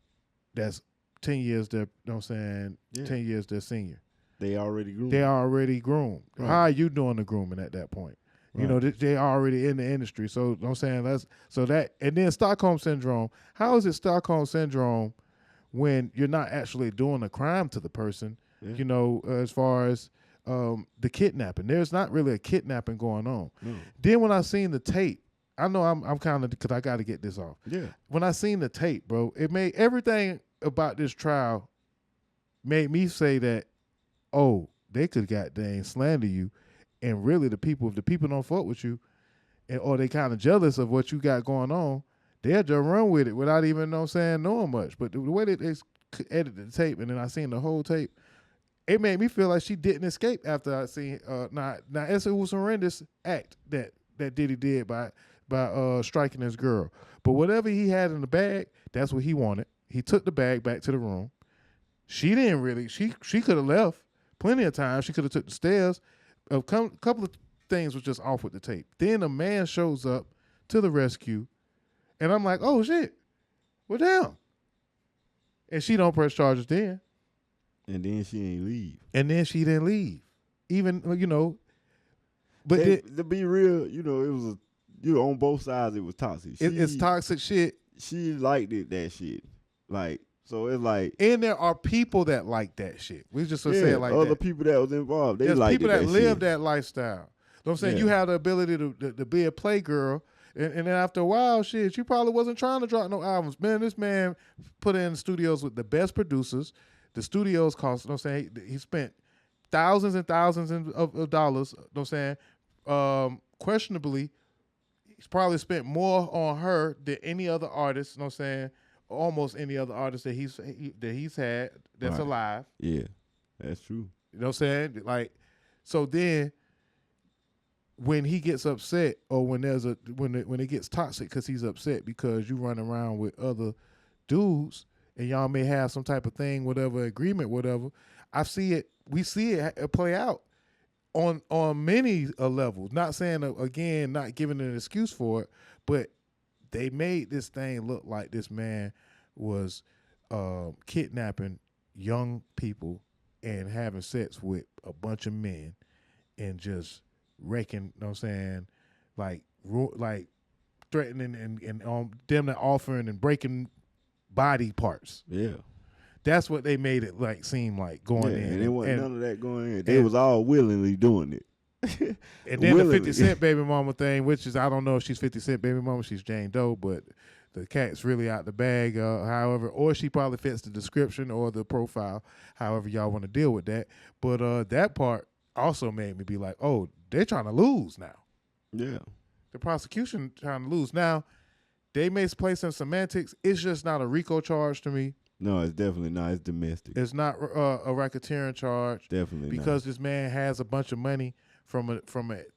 that's 10 years their, you know what I'm saying, 10 years their senior. They already groomed. Right. How are you doing the grooming at that point? Right. You know, they already in the industry. So, you know what I'm saying, and then Stockholm Syndrome. How is it Stockholm Syndrome when you're not actually doing a crime to the person, you know, as far as the kidnapping? There's not really a kidnapping going on. No. Then when I seen the tape, I know I'm kind of, because I got to get this off. Yeah. When I seen the tape, bro, it made everything about this trial made me say that, oh, they could goddamn slander you, and really if the people don't fuck with you, or they kind of jealous of what you got going on, they'll just run with it without even, you know what I'm saying, knowing much. But the way that they edited the tape, and then I seen the whole tape, it made me feel like she didn't escape after I seen. Now it was a horrendous act that Diddy did by striking his girl. But whatever he had in the bag, that's what he wanted. He took the bag back to the room. She didn't really. She could have left plenty of times. She could have took the stairs. A couple of things was just off with the tape. Then a man shows up to the rescue. And I'm like, oh, shit. Well, damn. And she don't press charges then. And then she ain't leave. And then she didn't leave. Even, but To be real, it was on both sides it was toxic. It's toxic shit. She liked that shit. Like, so it's like, and there are people that like that shit. We just say it like other that. people that was involved, they There's liked people that live shit. that lifestyle. You know what I'm saying? Yeah. You have the ability to be a playgirl, and then after a while, shit, you probably wasn't trying to drop no albums. Man, this man put in studios with the best producers. The studios cost, you know what I'm saying? He spent thousands and thousands of dollars, you know what I'm saying? Questionably, he's probably spent more on her than any other artist, you know what I'm saying? Almost any other artist that he's had that's Right. alive. Yeah, that's true. You know what I'm saying? Like, so then when he gets upset, or when when it gets toxic because he's upset because you run around with other dudes and y'all may have some type of thing, whatever, agreement, whatever, we see it play out on many levels. Not saying, again, not giving an excuse for it, but they made this thing look like this man was kidnapping young people and having sex with a bunch of men and just wrecking, you know what I'm saying, like threatening and them that offering and breaking body parts. Yeah. That's what they made it seem like going in. And there wasn't none of that going in. They was all willingly doing it. And then willingly. the 50 Cent baby mama thing, which is, I don't know if she's 50 Cent baby mama, she's Jane Doe, but the cat's really out the bag, however, or she probably fits the description or the profile, however y'all want to deal with that. But that part also made me be like, oh, they're trying to lose now. Yeah. The prosecution trying to lose. Now, they may play some semantics. It's just not a RICO charge to me. No, it's definitely not. It's domestic. It's not a racketeering charge. Definitely because this man has a bunch of money from a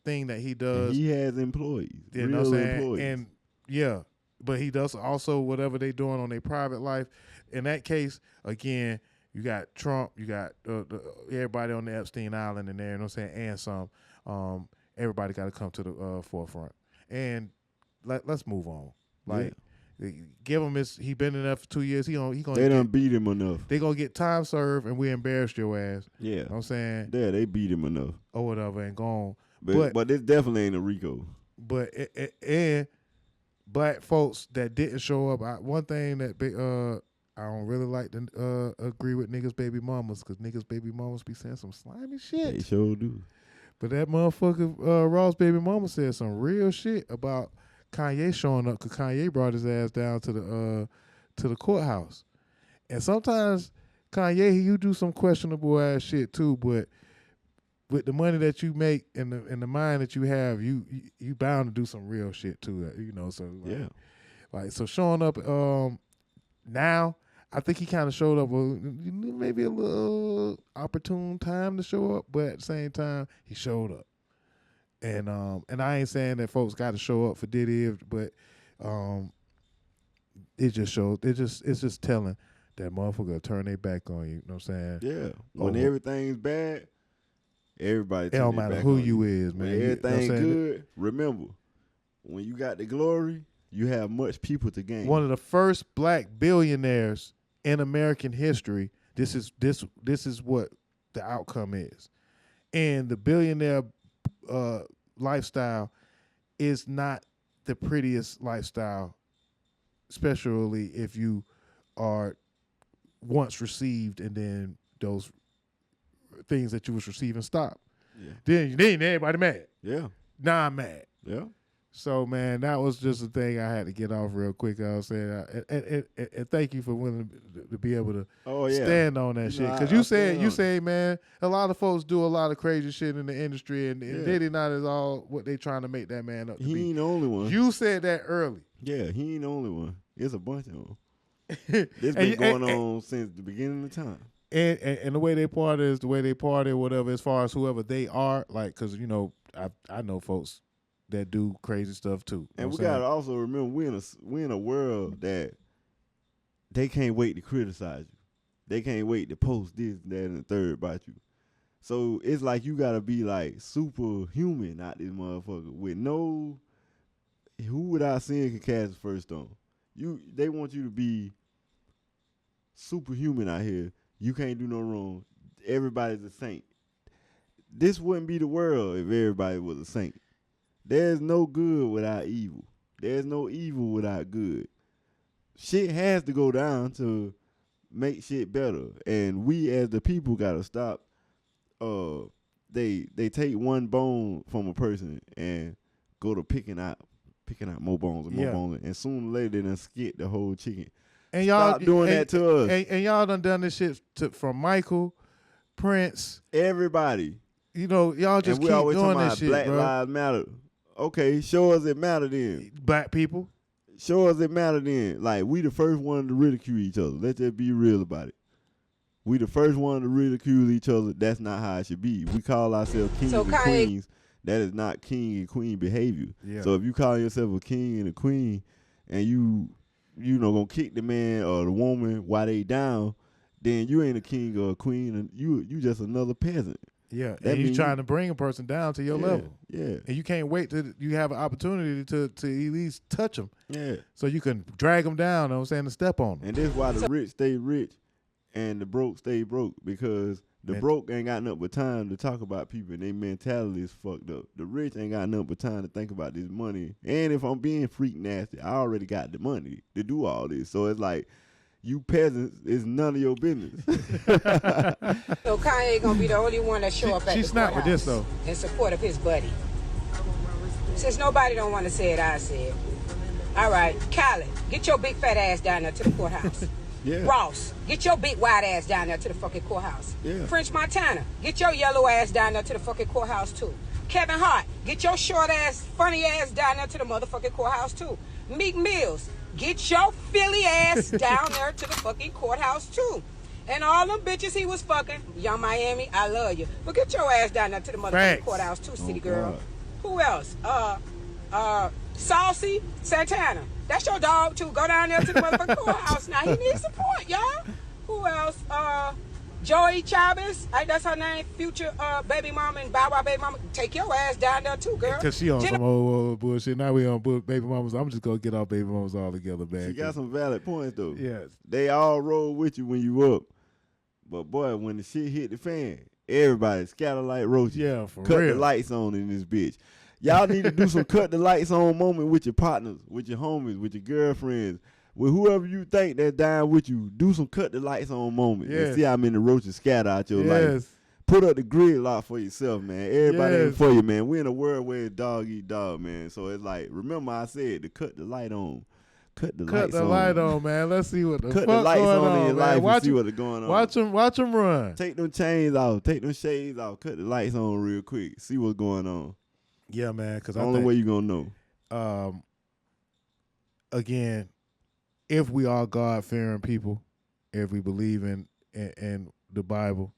thing that he does. And he has employees. You know what I'm saying? Employees. And yeah, but he does also whatever they doing on their private life. In that case, again, you got Trump, you got everybody on the Epstein Island in there, you know what I'm saying, and some. Everybody got to come to the forefront. And let's move on. Give him he been in there for 2 years. They done beat him enough. They gonna get time served, and we embarrassed your ass. Yeah. You know what I'm saying? Yeah, they beat him enough. Or whatever, and gone. But it definitely ain't a RICO. But and black folks that didn't show up. One thing that I don't really like to agree with niggas' baby mamas, because niggas' baby mamas be saying some slimy shit. They sure do. But that motherfucker Ross' baby mama said some real shit about Kanye showing up, because Kanye brought his ass down to the courthouse. And sometimes Kanye, you do some questionable ass shit too, but with the money that you make and the mind that you have, you bound to do some real shit too, you know. So so showing up now, I think he kind of showed up maybe a little opportune time to show up, but at the same time he showed up. And I ain't saying that folks got to show up for Diddy, but it just shows. It's just telling that motherfucker will turn their back on you. You know what I'm saying? Yeah. When everything's bad, everybody. It don't matter who you is, man. When everything you know good, remember, when you got the glory, you have much people to gain. One of the first black billionaires in American history. This is what the outcome is, and the billionaire lifestyle is not the prettiest lifestyle, especially if you are once received and then those things that you was receiving stop. Yeah. Then everybody mad. Yeah. Now I'm mad. Yeah. So, man, that was just a thing I had to get off real quick. I was saying, and thank you for willing to be able to stand on that shit. Because you say, man, a lot of folks do a lot of crazy shit in the industry, and Diddy not is all what they trying to make that man up to be. He ain't the only one. You said that early. Yeah, he ain't the only one. There's a bunch of them. This been going on since the beginning of time. And the way they party is the way they party, whatever, as far as whoever they are. Like, because, you know, I know folks that do crazy stuff too. And we gotta also remember we in a world that they can't wait to criticize you. They can't wait to post this, that, and the third about you. So it's like you gotta be like superhuman out this motherfucker with no who without sin can cast the first stone? They want you to be superhuman out here. You can't do no wrong. Everybody's a saint. This wouldn't be the world if everybody was a saint. There's no good without evil. There's no evil without good. Shit has to go down to make shit better. And we as the people gotta stop. They take one bone from a person and go to picking out more bones and more bones. And sooner or later they done skip the whole chicken. And y'all stop doing that to us. And y'all done this shit from Michael, Prince, everybody. You know, y'all just keep doing this shit, Black bro. Lives Matter. Okay, show us it matter then. Black people. Show us it matter then. Like, we the first one to ridicule each other. Let's just be real about it. We the first one to ridicule each other. That's not how it should be. We call ourselves kings and queens. That is not king and queen behavior. Yeah. So if you call yourself a king and a queen and you know, gonna kick the man or the woman while they down, then you ain't a king or a queen, and you just another peasant. Yeah, and you trying to bring a person down to your level. Yeah. And you can't wait till you have an opportunity to at least touch them. Yeah. So you can drag them down, you know what I'm saying, and step on them. And that's why the rich stay rich and the broke stay broke, because the broke ain't got nothing but time to talk about people and their mentality is fucked up. The rich ain't got nothing but time to think about this money. And if I'm being freak nasty, I already got the money to do all this. So it's like, you peasants is none of your business. So Kanye gonna be the only one that show up at the courthouse with this, though. In support of his buddy. Since nobody don't want to say it, I said. All right, Khaled, get your big fat ass down there to the courthouse. Yeah. Ross, get your big white ass down there to the fucking courthouse. Yeah. French Montana, get your yellow ass down there to the fucking courthouse too. Kevin Hart, get your short ass, funny ass down there to the motherfucking courthouse too. Meek Mills, get your Philly ass down there to the fucking courthouse too. And all them bitches he was fucking, Young Miami, I love you. But get your ass down there to the motherfucking courthouse too, city girl. God. Who else? Saucy Santana. That's your dog too. Go down there to the motherfucking courthouse. Now he needs support, y'all. Who else? Joey Chavez. That's her name. Future baby mama and Bow Wow baby mama. Take your ass down there too, girl. Because she on some old bullshit. Now we on baby mamas. I'm just going to get our baby mamas all together, man. She got some valid points, though. Yes. They all roll with you when you up. But, boy, when the shit hit the fan, everybody scatter like roaches. Yeah, for cut real. the lights on in this bitch. Y'all need to do some cut the lights on moment with your partners, with your homies, with your girlfriends, with whoever you think that's down with you. Do some cut the lights on moment and see how many roaches scatter out your life. Put up the gridlock for yourself, man. Everybody ain't for you, man. We in a world where dog eat dog, man. So it's like, remember I said to cut the light on. Cut the light on, man. Let's see what the cut fuck the lights going on in your life and see what's going on. Watch them run. Take them chains off. Take them shades off. Cut the lights on real quick. See what's going on. Yeah, man. Because the only way you gonna know. Again, if we are God-fearing people, if we believe in the Bible,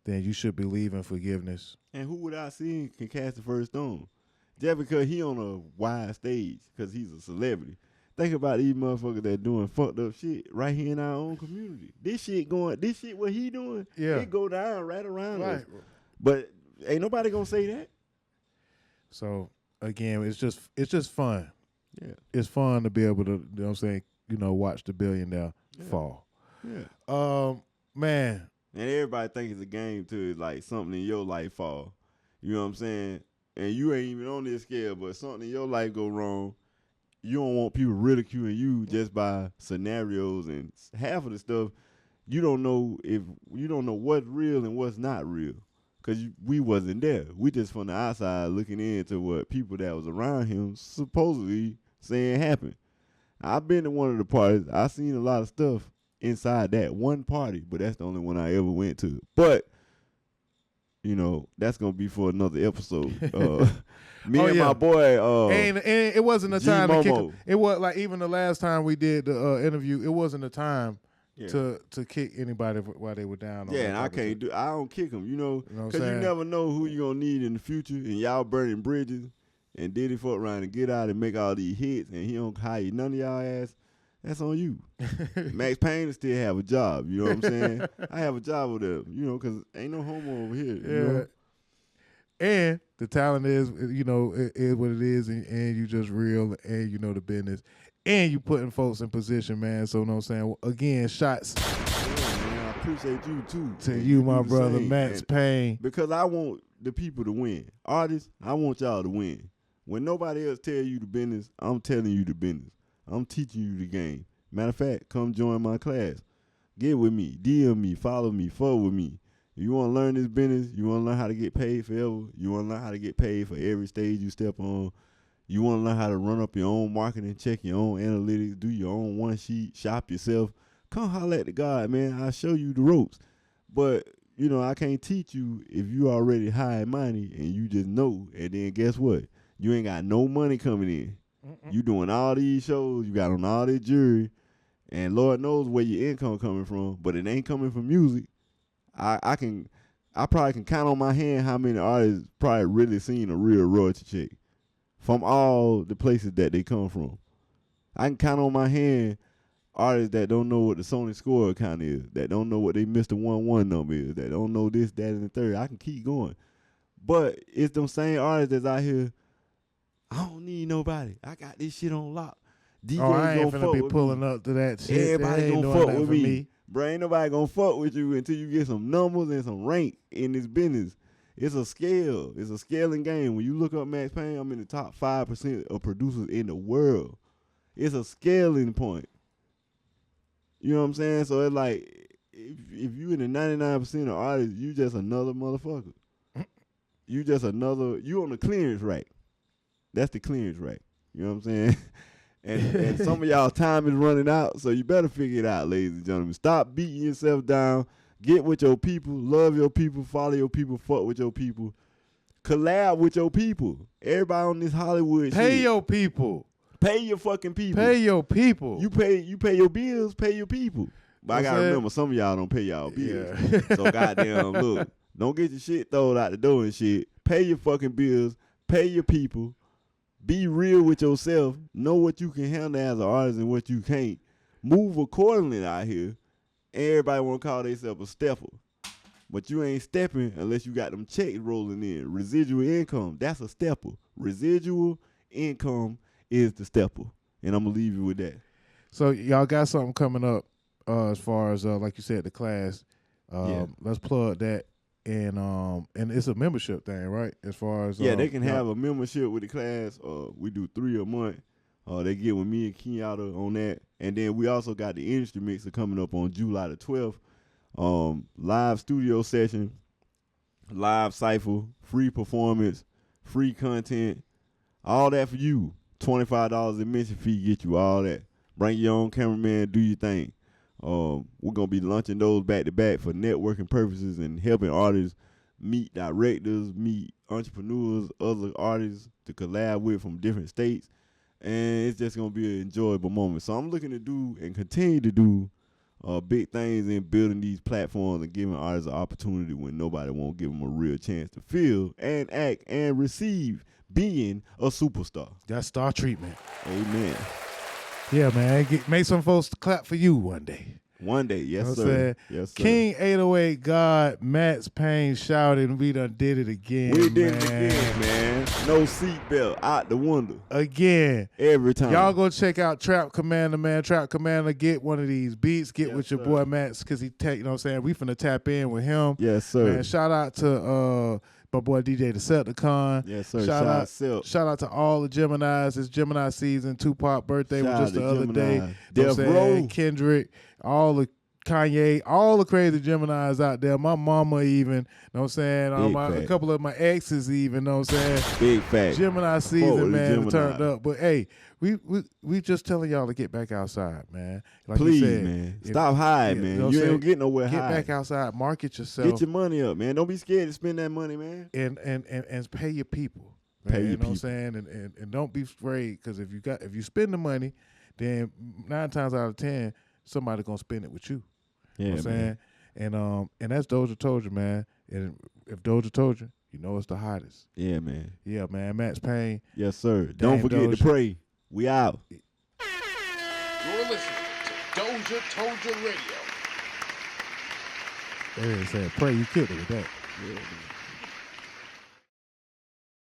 then you should believe in forgiveness. And who without sin can cast the first stone? Just because he on a wide stage, because he's a celebrity. Think about these motherfuckers that doing fucked up shit right here in our own community. This shit what he doing, it go down right around us. But ain't nobody gonna say that. So again, it's just fun. Yeah. It's fun to be able to, you know what I'm saying, watch the billionaire fall. Yeah. Man. And everybody think it's a game too. It's like something in your life fall. You know what I'm saying? And you ain't even on this scale, but something in your life go wrong. You don't want people ridiculing you just by scenarios, and half of the stuff you don't know what's real and what's not real. Because we wasn't there. We just from the outside looking into what people that was around him supposedly saying happened. I've been to one of the parties. I seen a lot of stuff inside that one party, but that's the only one I ever went to. But, that's going to be for another episode. Me and my boy. And it wasn't a time Momo. to kick him. It was like even the last time we did the interview, it wasn't a time to kick anybody while they were down. Yeah, and I don't kick them, because you never know who you're going to need in the future, and y'all burning bridges, and Diddy fuck around and get out and make all these hits, and he don't hire none of y'all ass. That's on you. Max Payne will still have a job, you know what I'm saying? I have a job with him, because ain't no homo over here. Yeah. And the talent is, you know, it is what it is, and you just real, and you know the business, and you putting folks in position, man. So, you know what I'm saying? Again, shots Man, I appreciate you too. to man. you, do my the brother, same, Max man. Payne. Because I want the people to win. Artists, I want y'all to win. When nobody else tell you the business, I'm telling you the business. I'm teaching you the game. Matter of fact, come join my class. Get with me, DM me, follow me, fuck with me. You want to learn this business? You want to learn how to get paid forever? You want to learn how to get paid for every stage you step on? You want to learn how to run up your own marketing, check your own analytics, do your own one sheet, shop yourself? Come holler at the God, man. I'll show you the ropes. But, you know, I can't teach you if you already high and mighty and you just know. And then guess what? You ain't got no money coming in. You doing all these shows. You got on all this jewelry. And Lord knows where your income coming from. But it ain't coming from music. I probably can count on my hand how many artists probably really seen a real royalty check from all the places that they come from. I can count on my hand artists that don't know what the Sony score account is, that don't know what they Mr. 1-1 number is, that don't know this, that, and the third. I can keep going. But it's them same artists that's out here, I don't need nobody. I got this shit on lock. DJs I ain't gonna finna be fuck pulling with me. up to that shit. Everybody They ain't gonna doing fuck that with for me. Bro, ain't nobody gonna fuck with you until you get some numbers and some rank in this business. It's a scale. It's a scaling game. When you look up Max Payne, I'm in the top 5% of producers in the world. It's a scaling point. You know what I'm saying? So it's like, if you in the 99% of artists, you just another motherfucker. You just another, you on the clearance rack. That's the clearance rack. You know what I'm saying? And some of y'all time is running out, so you better figure it out, ladies and gentlemen. Stop beating yourself down. Get with your people. Love your people. Follow your people. Fuck with your people. Collab with your people. Everybody on this Hollywood Pay shit. your people. Pay your fucking people. Pay your people. You pay your bills. Pay your people. But I gotta saying? remember, some of y'all don't pay y'all bills. Yeah. So goddamn, look, don't get your shit thrown out the door and shit. Pay your fucking bills. Pay your people. Be real with yourself. Know what you can handle as an artist and what you can't. Move accordingly out here. Everybody want to call themselves a stepper. But you ain't stepping unless you got them checks rolling in. Residual income, that's a stepper. Residual income is the stepper. And I'm going to leave you with that. So y'all got something coming up as far as, like you said, the class. Yeah. Let's plug that. And it's a membership thing, right? As far as they can have a membership with the class. We do 3 a month. They get with me and Kenyatta on that. And then we also got the industry mixer coming up on July the 12th. Live studio session, live cypher, free performance, free content, all that for you. $25 admission fee get you all that. Bring your own cameraman, do your thing. We're going to be launching those back-to-back for networking purposes and helping artists meet directors, meet entrepreneurs, other artists to collab with from different states. And it's just going to be an enjoyable moment. So I'm looking to do and continue to do big things in building these platforms and giving artists an opportunity when nobody won't give them a real chance to feel and act and receive being a superstar. That's star treatment. Amen. Yeah, man. Make some folks clap for you one day. One day, yes, You know what I'm sir. saying? Yes, sir. King 808 God, Max Payne shouted, and we done did it again. We did man. it again, man. No seatbelt, out the window. Again. Every time. Y'all go check out Trap Commander, man. Trap Commander, get one of these beats. Get Yes, with your sir. boy Max, because you know what I'm saying? We finna tap in with him. Yes, sir. Man, shout out to my boy DJ DozhaToldya.COM. Yes, sir. Shout out to all the Geminis. It's Gemini season. Tupac birthday Shout was just out the to other day. Gemini. You know what I'm Death saying? Row. Kendrick, all the Kanye, all the crazy Geminis out there. My mama even, you know what I'm saying? Big A fact. couple of my exes even, you know what I'm saying? Big fact. Gemini Fuck season, with the man, Gemini. turned up. But hey, we just telling y'all to get back outside, man. Like Please, you said, man. Stop hiding, man. know what You I'm ain't saying? get nowhere Get hiding. back outside, market yourself, Get your money up, man. Don't be scared to spend that money, man. and pay your people. Man, Pay your you know people. what I'm saying? And don't be afraid, because if you spend the money, then 9 times out of 10, somebody gonna spend it with you. Yeah, You know what I'm man. saying? And that's Doja told you, man. And if Doja told you, you know it's the hottest. Yeah, man. Yeah, man. Max Payne. Yes, sir. Don't Dame forget Doja. to pray. We out. You're listening to DozhaToldya Radio. They said, pray, you killed it with that. Yeah, man.